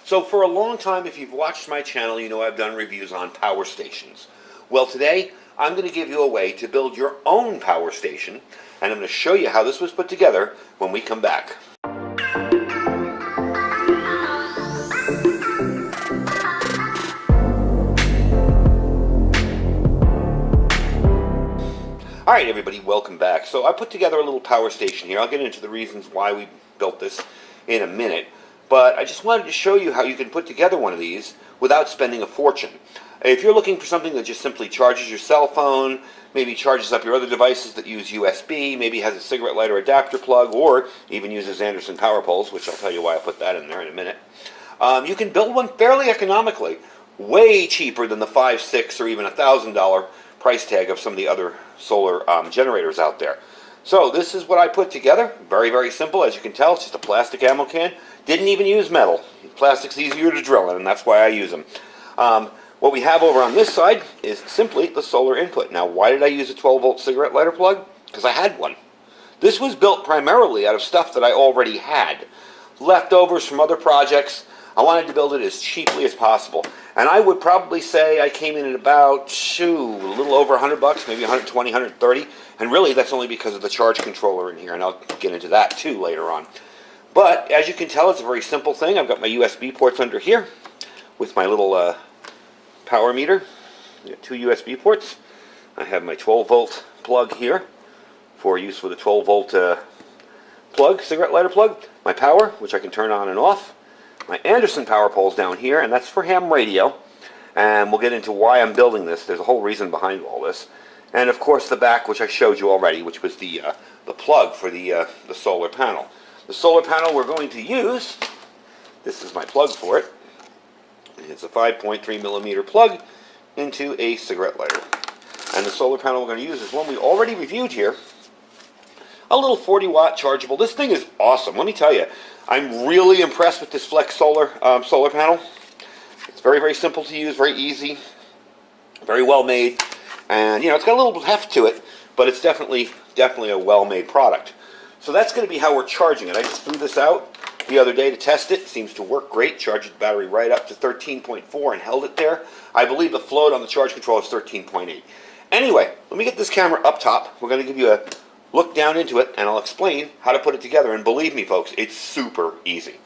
So for a long time, if you've watched my channel, you know I've done reviews on power stations. Well, today I'm going to give you a way to build your own power station, and I'm going to show you how this was put together when we come back. Alright everybody, welcome back. So I put together a little power station here. I'll get into the reasons why we built this in a minute. But I just wanted to show you how you can put together one of these without spending a fortune. If you're looking for something that just simply charges your cell phone, maybe charges up your other devices that use USB, maybe has a cigarette lighter adapter plug, or even uses Anderson power poles, which I'll tell you why I put that in there in a minute, you can build one fairly economically, way cheaper than the $500, $600, or even $1,000 price tag of some of the other solar generators out there. So this is what I put together. Very, very simple. As you can tell, it's just a plastic ammo can. Didn't even use metal. Plastic's easier to drill in, and that's why I use them. What we have over on this side is simply the solar input. Now, why did I use a 12-volt cigarette lighter plug? Because I had one. This was built primarily out of stuff that I already had. Leftovers from other projects. I wanted to build it as cheaply as possible. And I would probably say I came in at about, a little over $100, maybe 120, 130. And really, that's only because of the charge controller in here, and I'll get into that too later on. But as you can tell, it's a very simple thing. I've got my USB ports under here with my little power meter. I got two USB ports. I have my 12-volt plug here for use with a 12-volt plug, cigarette lighter plug. My power, which I can turn on and off. My Anderson power poles down here, and that's for ham radio. And we'll get into why I'm building this. There's a whole reason behind all this. And of course the back, which I showed you already, which was the plug for the solar panel. The solar panel we're going to use, this is my plug for it. It's a 5.3 millimeter plug into a cigarette lighter. And the solar panel we're going to use is one we already reviewed here. A little 40-watt chargeable. This thing is awesome. Let me tell you, I'm really impressed with this Flex solar panel. It's very, very simple to use, very easy, very well made. And, you know, it's got a little heft to it, but it's definitely a well-made product. So that's going to be how we're charging it. I just threw this out the other day to test it. It seems to work great. Charged the battery right up to 13.4 and held it there. I believe the float on the charge control is 13.8. Anyway, let me get this camera up top. We're going to give you a look down into it, and I'll explain how to put it together. And believe me, folks, it's super easy.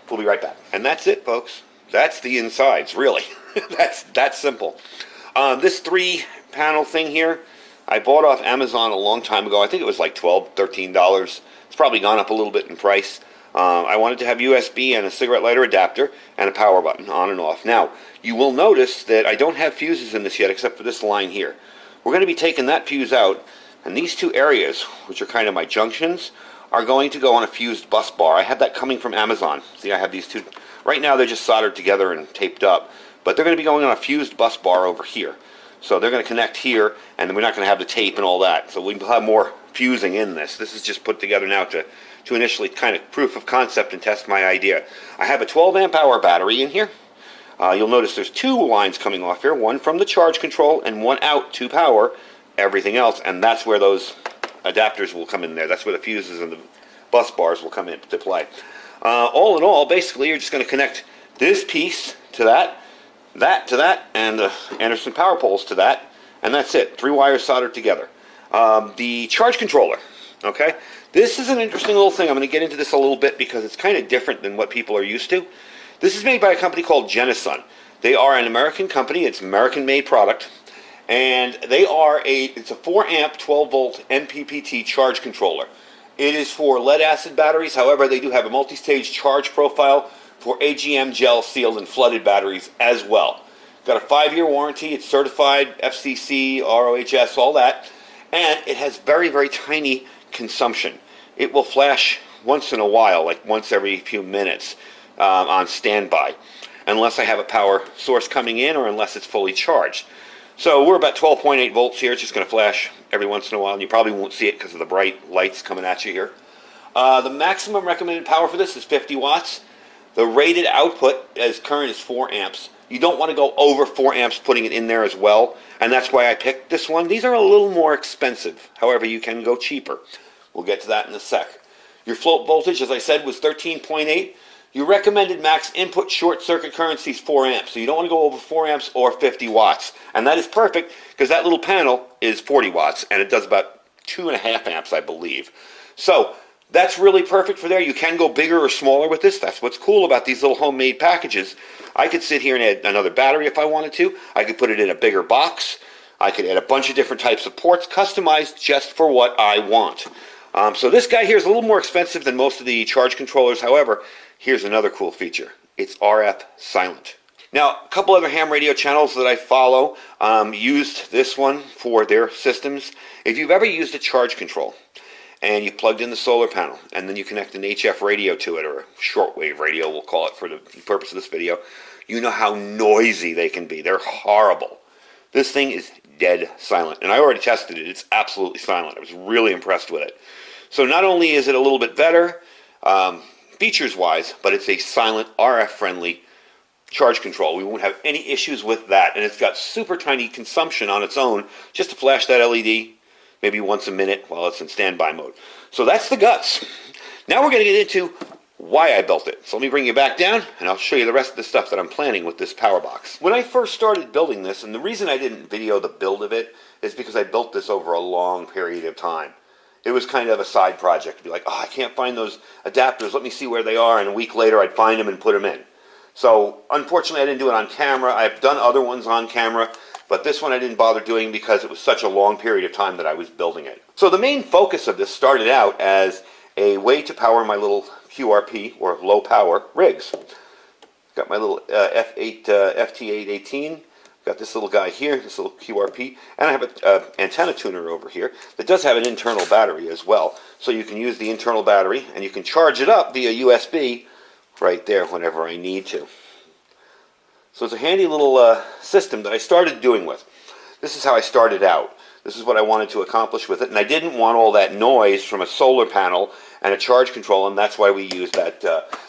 We'll be right back. And that's it, folks. That's the insides, really. That's that simple. This 3-panel thing here, I bought off Amazon a long time ago. I think it was like $12, $13. It's probably gone up a little bit in price. I wanted to have USB and a cigarette lighter adapter and a power button on and off. Now, you will notice that I don't have fuses in this yet except for this line here. We're going to be taking that fuse out, and these two areas, which are kind of my junctions, are going to go on a fused bus bar. I had that coming from Amazon. See, I have these two. Right now they're just soldered together and taped up, but they're going to be going on a fused bus bar over here. So they're going to connect here, and then we're not going to have the tape and all that. So we'll have more fusing in this. This is just put together now to initially kind of proof of concept and test my idea. I have a 12-amp hour battery in here. You'll notice there's two lines coming off here, one from the charge control and one out to power everything else, and that's where those adapters will come in there. That's where the fuses and the bus bars will come into play. All in all, basically, you're just going to connect this piece to that to that, and the Anderson power poles to that, and that's it. 3 wires soldered together. The charge controller, okay? This is an interesting little thing. I'm going to get into this a little bit because it's kind of different than what people are used to. This is made by a company called Genasun. They are an American company. It's an American-made product, and it's a 4-amp, 12-volt MPPT charge controller. It is for lead-acid batteries. However, they do have a multi-stage charge profile for AGM gel sealed and flooded batteries as well. Got a 5-year warranty. It's certified FCC, ROHS, all that. And it has very, very tiny consumption. It will flash once in a while, like once every few minutes on standby, unless I have a power source coming in or unless it's fully charged. So we're about 12.8 volts here. It's just going to flash every once in a while, and you probably won't see it because of the bright lights coming at you here. The maximum recommended power for this is 50 watts. The rated output as current is 4 amps. You don't want to go over 4 amps putting it in there as well, and that's why I picked this one. These are a little more expensive. However, you can go cheaper. We'll get to that in a sec. Your float voltage, as I said, was 13.8. Your recommended max input short circuit current is 4 amps. So you don't want to go over 4 amps or 50 watts. And that is perfect because that little panel is 40 watts and it does about 2.5 amps, I believe. So that's really perfect for there. You can go bigger or smaller with this. That's what's cool about these little homemade packages. I could sit here and add another battery if I wanted to. I could put it in a bigger box. I could add a bunch of different types of ports, customized just for what I want. So this guy here is a little more expensive than most of the charge controllers. However, here's another cool feature. It's RF silent. Now, a couple other ham radio channels that I follow used this one for their systems. If you've ever used a charge control and you plugged in the solar panel and then you connect an HF radio to it, or a shortwave radio, we'll call it for the purpose of this video, you know how noisy they can be. They're horrible. This thing is dead silent, and I already tested it. It's absolutely silent. I was really impressed with it. So not only is it a little bit better features-wise, but it's a silent, RF-friendly charge control. We won't have any issues with that, and it's got super tiny consumption on its own just to flash that LED maybe once a minute while it's in standby mode. So that's the guts. Now we're going to get into why I built it. So let me bring you back down, and I'll show you the rest of the stuff that I'm planning with this power box. When I first started building this, and the reason I didn't video the build of it is because I built this over a long period of time. It was kind of a side project to be like, oh, I can't find those adapters. Let me see where they are. And a week later, I'd find them and put them in. So unfortunately, I didn't do it on camera. I've done other ones on camera, but this one I didn't bother doing because it was such a long period of time that I was building it. So the main focus of this started out as a way to power my little QRP, or low power, rigs. Got my little FT818. Got this little guy here, this little QRP, and I have an antenna tuner over here that does have an internal battery as well. So you can use the internal battery and you can charge it up via USB right there whenever I need to. So it's a handy little system that I started doing with. This is how I started out. This is what I wanted to accomplish with it, and I didn't want all that noise from a solar panel and a charge control, and that's why we used that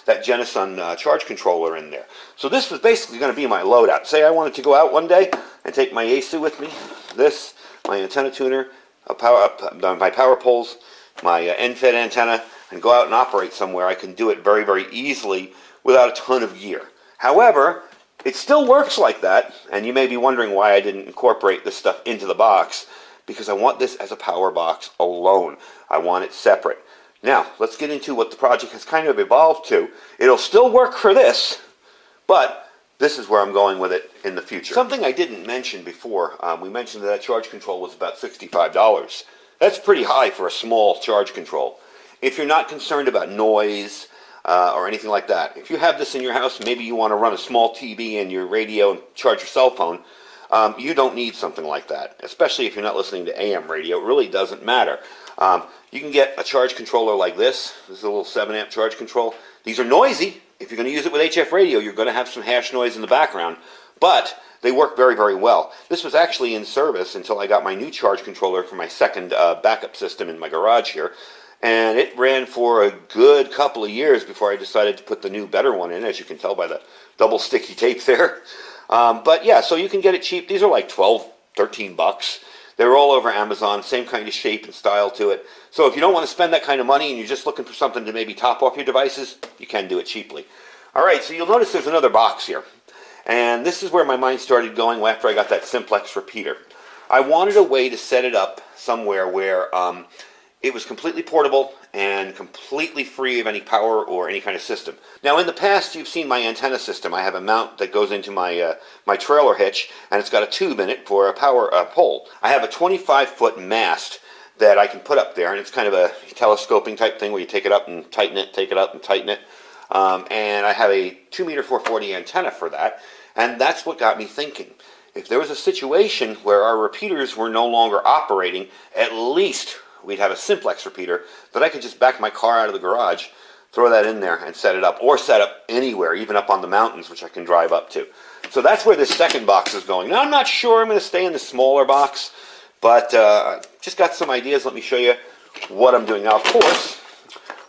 Genasun charge controller in there. So this was basically going to be my loadout. Say I wanted to go out one day and take my ASU with me, this, my antenna tuner, my power poles, my end-fed antenna, and go out and operate somewhere. I can do it very, very easily without a ton of gear. However, it still works like that, and you may be wondering why I didn't incorporate this stuff into the box, because I want this as a power box alone. I want it separate. Now, let's get into what the project has kind of evolved to. It'll still work for this, but this is where I'm going with it in the future. Something I didn't mention before, we mentioned that charge control was about $65. That's pretty high for a small charge control. If you're not concerned about noise or anything like that, if you have this in your house, maybe you want to run a small TV and your radio and charge your cell phone, you don't need something like that, especially if you're not listening to AM radio. It really doesn't matter. You can get a charge controller like this. This is a little 7-amp charge control. These are noisy. If you're going to use it with HF radio, you're going to have some hash noise in the background, but they work very, very well. This was actually in service until I got my new charge controller for my second backup system in my garage here, and it ran for a good couple of years before I decided to put the new, better one in, as you can tell by the double sticky tape there. But yeah, so you can get it cheap. These are like 12, 13 bucks. They're all over Amazon, same kind of shape and style to it. So if you don't want to spend that kind of money and you're just looking for something to maybe top off your devices, you can do it cheaply. All right, so you'll notice there's another box here. And this is where my mind started going after I got that simplex repeater. I wanted a way to set it up somewhere where it was completely portable and completely free of any power or any kind of system. Now, in the past, you've seen my antenna system. I have a mount that goes into my my trailer hitch, and it's got a tube in it for a power pole. I have a 25-foot mast that I can put up there, and it's kind of a telescoping type thing where you take it up and tighten it, take it up and tighten it. And I have a 2-meter 440 antenna for that, and that's what got me thinking. If there was a situation where our repeaters were no longer operating, at least we'd have a simplex repeater that I could just back my car out of the garage, throw that in there and set it up, or set up anywhere, even up on the mountains, which I can drive up to. So that's where this second box is going. Now, I'm not sure I'm going to stay in the smaller box, but just got some ideas. Let me show you what I'm doing. Now, of course,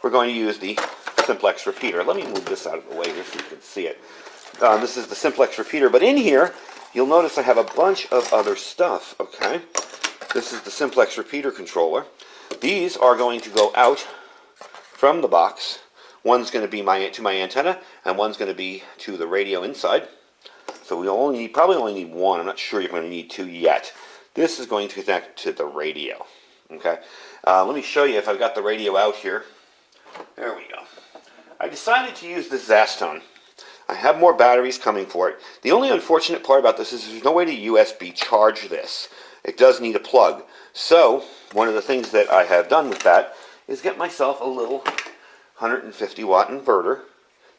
we're going to use the simplex repeater. Let me move this out of the way here so you can see it. This is the simplex repeater, but in here, you'll notice I have a bunch of other stuff, okay? This is the simplex repeater controller. These are going to go out from the box One's going to be to my antenna, and one's going to be to the radio inside. So we probably only need one. I'm not sure you're going to need two yet. This is going to connect to the radio. Okay. Let me show you if I've got the radio out here. There we go. I decided to use this Zastone. I have more batteries coming for it. The only unfortunate part about this is there's no way to USB charge this. It does need a plug. So one of the things that I have done with that is get myself a little 150 watt inverter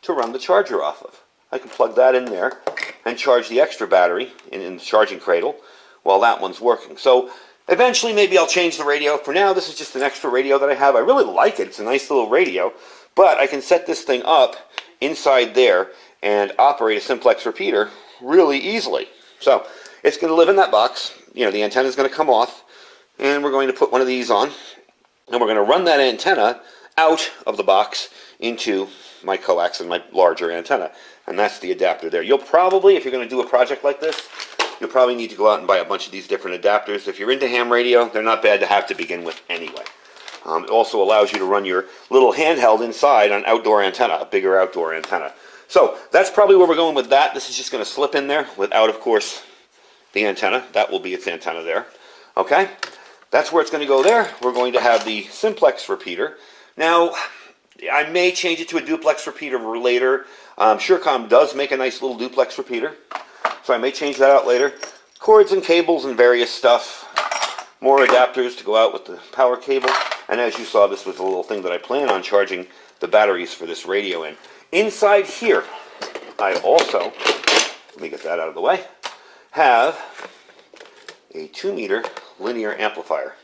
to run the charger off of. I can plug that in there and charge the extra battery in the charging cradle while that one's working. So eventually maybe I'll change the radio. For now, this is just an extra radio that I have. I really like it. It's a nice little radio. But I can set this thing up inside there and operate a simplex repeater really easily. So it's going to live in that box. You know, the antenna is going to come off, and we're going to put one of these on, and we're going to run that antenna out of the box into my coax and my larger antenna, and that's the adapter there. You'll probably, if you're going to do a project like this, you'll probably need to go out and buy a bunch of these different adapters. If you're into ham radio, they're not bad to have to begin with anyway. It also allows you to run your little handheld inside an outdoor antenna, a bigger outdoor antenna. So that's probably where we're going with that. This is just going to slip in there without, of course, the antenna. That will be its antenna there. Okay? That's where it's going to go there. We're going to have the simplex repeater. Now, I may change it to a duplex repeater later. Surecom does make a nice little duplex repeater, so I may change that out later. Cords and cables and various stuff. More adapters to go out with the power cable. And as you saw, this was the little thing that I plan on charging the batteries for this radio in. Inside here, I also, let me get that out of the way, have a 2 meter linear amplifier.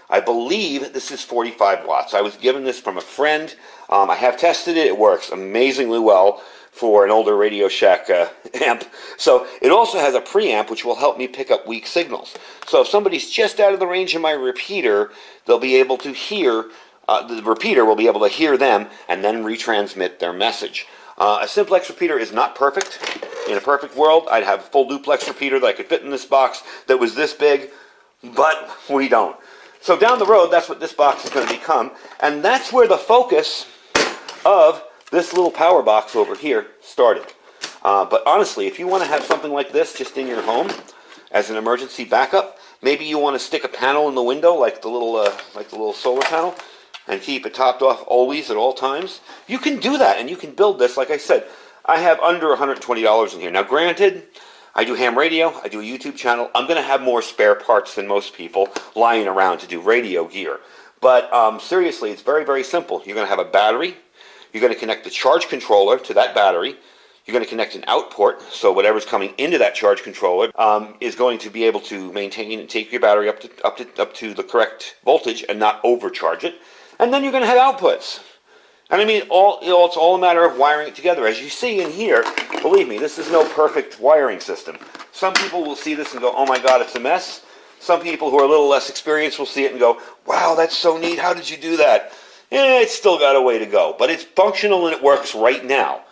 I believe this is 45 watts. I was given this from a friend. I have tested it. It works amazingly well for an older Radio Shack amp. So it also has a preamp which will help me pick up weak signals. So if somebody's just out of the range of my repeater, they'll be able to hear, the repeater will be able to hear them and then retransmit their message. A simplex repeater is not perfect. In a perfect world, I'd have a full duplex repeater that I could fit in this box that was this big, but we don't. So down the road, that's what this box is going to become, and that's where the focus of this little power box over here started. But honestly, if you want to have something like this just in your home as an emergency backup, maybe you want to stick a panel in the window like the little solar panel and keep it topped off always at all times. You can do that, and you can build this. Like I said, I have under $120 in here. Now, granted, I do ham radio, I do a YouTube channel. I'm going to have more spare parts than most people lying around to do radio gear. But seriously, it's very, very simple. You're going to have a battery. You're going to connect the charge controller to that battery. You're going to connect an out port, so whatever's coming into that charge controller is going to be able to maintain and take your battery up to the correct voltage and not overcharge it. And then you're going to have outputs. And I mean, it's all a matter of wiring it together. As you see in here, believe me, this is no perfect wiring system. Some people will see this and go, oh my God, it's a mess. Some people who are a little less experienced will see it and go, wow, that's so neat. How did you do that? It's still got a way to go, but it's functional and it works right now.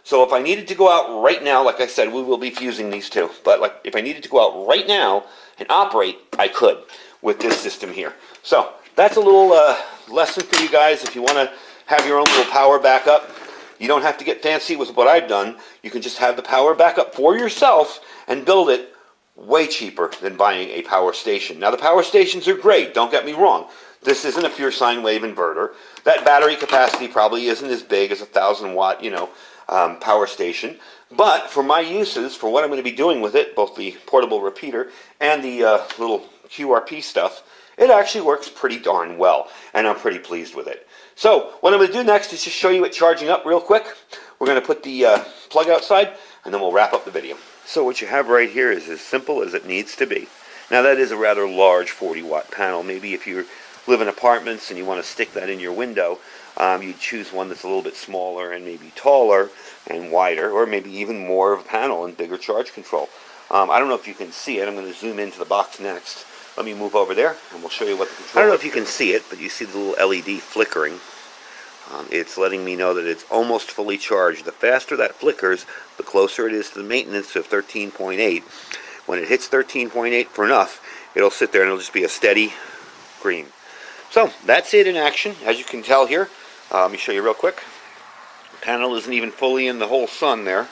So if I needed to go out right now, like I said, we will be fusing these two. But if I needed to go out right now and operate, I could with this system here. So that's a little lesson for you guys. If you want to have your own little power backup, you don't have to get fancy with what I've done. You can just have the power backup for yourself and build it way cheaper than buying a power station. Now, the power stations are great, don't get me wrong. This isn't a pure sine wave inverter. That battery capacity probably isn't as big as a 1,000 watt, power station. But for my uses, for what I'm going to be doing with it, both the portable repeater and the little QRP stuff, it actually works pretty darn well, and I'm pretty pleased with it. So what I'm going to do next is just show you it charging up real quick. We're going to put the plug outside, and then we'll wrap up the video. So what you have right here is as simple as it needs to be. Now that is a rather large 40-watt panel. Maybe if you live in apartments and you want to stick that in your window, you'd choose one that's a little bit smaller and maybe taller and wider, or maybe even more of a panel and bigger charge control. I don't know if you can see it. I'm going to zoom into the box next. Let me move over there and we'll show you what the control is. I don't know if you can see it, but you see the little LED flickering. It's letting me know that it's almost fully charged. The faster that flickers, the closer it is to the maintenance of 13.8. When it hits 13.8 for enough, it'll sit there and it'll just be a steady green. So that's it in action. As you can tell here, let me show you real quick. Panel isn't even fully in the whole sun there.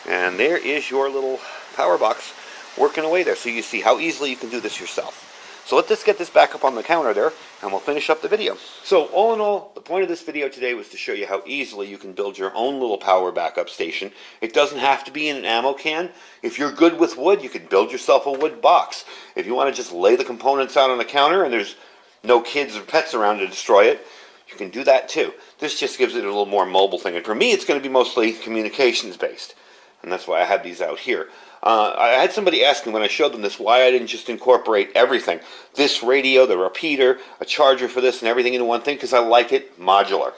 And there is your little power box working away there. So you see how easily you can do this yourself. So let's get this back up on the counter there, and we'll finish up the video. So all in all, the point of this video today was to show you how easily you can build your own little power backup station. It doesn't have to be in an ammo can. If you're good with wood, you can build yourself a wood box. If you want to just lay the components out on the counter and there's no kids or pets around to destroy it, you can do that too. This just gives it a little more mobile thing. And for me, it's going to be mostly communications based. And that's why I have these out here. I had somebody ask me when I showed them this why I didn't just incorporate everything. This radio, the repeater, a charger for this, and everything into one thing, because I like it modular.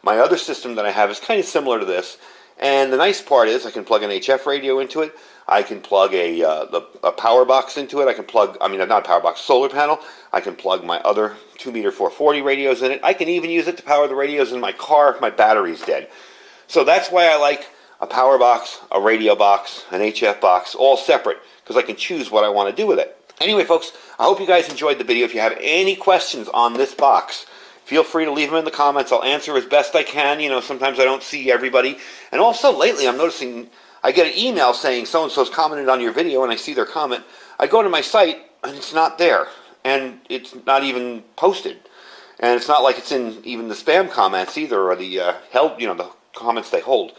My other system that I have is kind of similar to this. And the nice part is I can plug an HF radio into it. I can plug a power box into it. I can plug, not a power box, solar panel. I can plug my other 2-meter 440 radios in it. I can even use it to power the radios in my car if my battery's dead. So that's why I like a power box, a radio box, an HF box, all separate, because I can choose what I want to do with it. Anyway, folks, I hope you guys enjoyed the video. If you have any questions on this box, feel free to leave them in the comments. I'll answer as best I can. You know, sometimes I don't see everybody. And also, lately, I'm noticing I get an email saying so-and-so's commented on your video, and I see their comment. I go to my site, and it's not there. And it's not even posted. And it's not like it's in even the spam comments either, or the the comments they hold.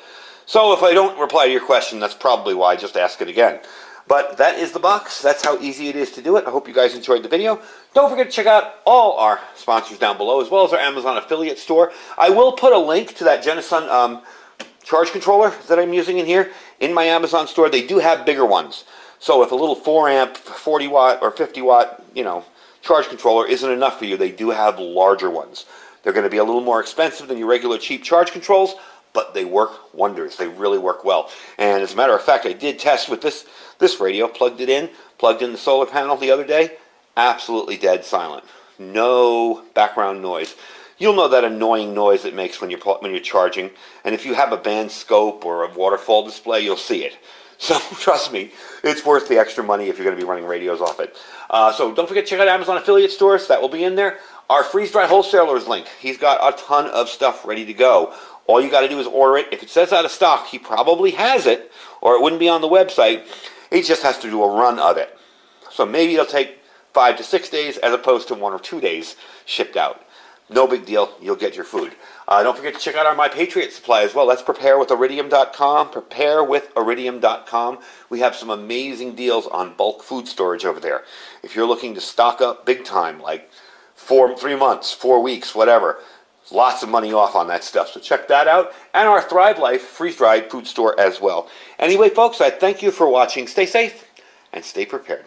So if I don't reply to your question, that's probably why. Just ask it again. But that is the box. That's how easy it is to do it. I hope you guys enjoyed the video. Don't forget to check out all our sponsors down below, as well as our Amazon affiliate store. I will put a link to that Genasun charge controller that I'm using in here in my Amazon store. They do have bigger ones. So if a little 4-amp, 40-watt, or 50-watt, charge controller isn't enough for you, they do have larger ones. They're going to be a little more expensive than your regular cheap charge controls, but they work wonders. They really work well. And as a matter of fact, I did test with this radio, plugged in the solar panel the other day, absolutely dead silent. No background noise. You'll know that annoying noise it makes when you're charging. And if you have a band scope or a waterfall display, you'll see it. So trust me, it's worth the extra money if you're going to be running radios off it. So don't forget to check out Amazon affiliate stores. That will be in there. Our freeze-dry wholesaler's link. He's got a ton of stuff ready to go. All you got to do is order it. If it says out of stock, he probably has it, or it wouldn't be on the website. He just has to do a run of it. So maybe it'll take 5 to 6 days as opposed to 1 or 2 days shipped out. No big deal. You'll get your food. Don't forget to check out our My Patriot supply as well. That's preparewithiridium.com. Preparewithiridium.com. We have some amazing deals on bulk food storage over there. If you're looking to stock up big time, like 3 months, 4 weeks, whatever, lots of money off on that stuff. So check that out. And our Thrive Life freeze-dried food store as well. Anyway, folks, I thank you for watching. Stay safe and stay prepared.